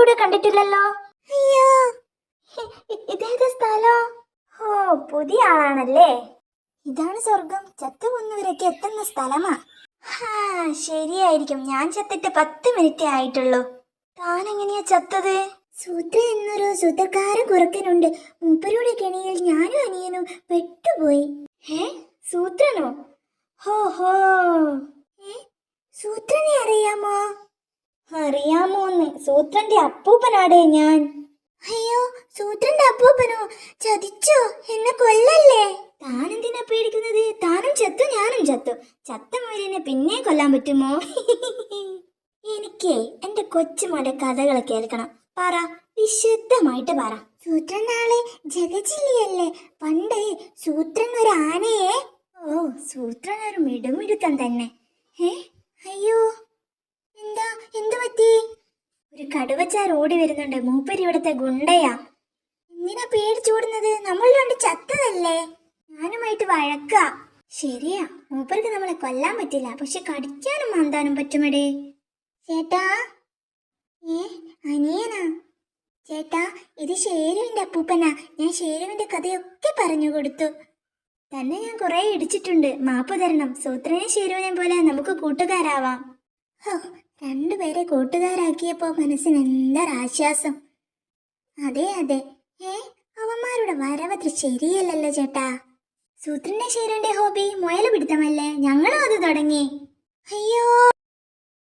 ഇവിടെ കണ്ടിട്ടില്ലല്ലോ. അയ്യോ, ഇതേത് സ്ഥലോ? ഓ, പുതിയ ആളാണല്ലേ. ഇതാണ് സ്വർഗം. ചത്തുകൊന്നവരൊക്കെ എത്തുന്ന സ്ഥലമാ. ശരിയായിരിക്കും. ഞാൻ ചത്തിട്ട് 10 മിനിറ്റേ ആയിട്ടുള്ളൂ. താൻ എങ്ങനെയാ ചത്തത്? സൂത്ര എന്നൊരു സൂത്രക്കാരൻ കുറുക്കനുണ്ട്. മൂപ്പരുടെ കെണിയിൽ ഞാനും അനിയനും പെട്ടുപോയി. സൂത്രനോ? ഹോ ഹോ. സൂത്രനെ അറിയാമോ? അറിയാമോന്ന്? സൂത്രന്റെ അപ്പൂപ്പനാടേ ഞാൻ. അയ്യോ, സൂത്രന്റെ അപ്പൂപ്പനോ? ചതിച്ചോ? എന്നെ കൊല്ലല്ലേ? താനെന്തിനാ പേടിക്കുന്നത്? താനും ചത്തു, ഞാനും ചത്തു. ചത്ത മോരിനെ പിന്നെ കൊല്ലാൻ പറ്റുമോ? എനിക്കേ എന്റെ കൊച്ചുമോന്റെ കഥകൾ കേൾക്കണം. പറ, വിശുദ്ധമായിട്ട് പറ. സൂത്രൻ നാളെ ജഗജില്ലിയല്ലേ? പണ്ട് സൂത്രൻ ഒരു ആനയെ. ഓ, സൂത്രൻ ഒരു മിടുമിടുക്കൻ തന്നെ. അയ്യോ, എന്താ, എന്തു പറ്റി? ഒരു കടുവച്ചാർ ഓടി വരുന്നുണ്ട്. മൂപ്പര് ഇവിടുത്തെ ഗുണ്ടയാ. എന്തിനാ പേടിച്ചോടുന്നത്? നമ്മൾ രണ്ട് ചത്തതല്ലേ. ഞാനുമായിട്ട് വഴക്കാ. ശരിയാ, മൂപ്പർക്ക് നമ്മളെ കൊല്ലാൻ പറ്റില്ല, പക്ഷെ കടിക്കാനും മാന്താനും പറ്റുമടേ. ചേട്ടാ, അനിയനാ? ചേട്ടാ, ഇത് ഷേരുവിന്റെ അപ്പൂപ്പനാ. ഞാൻ ഷേരുവിന്റെ കഥയൊക്കെ പറഞ്ഞു കൊടുത്തു. തന്നെ ഞാൻ കുറെ ഇടിച്ചിട്ടുണ്ട്. മാപ്പ് തരണം. സൂത്രനെ ഷേരുവിനെ പോലെ നമുക്ക് കൂട്ടുകാരാവാം. രണ്ടുപേരെ കൂട്ടുകാരാക്കിയപ്പോ മനസ്സിന് എന്തൊരാശ്വാസം. അതെ അതെ. അവന്മാരുടെ വരവത്ര ശരിയല്ലല്ലോ ചേട്ടാ. സൂത്രന്റെ ഷേരുവിന്റെ ഹോബി മുയൽ പിടുത്തമല്ലേ? ഞങ്ങളും അത് തുടങ്ങി. അയ്യോ.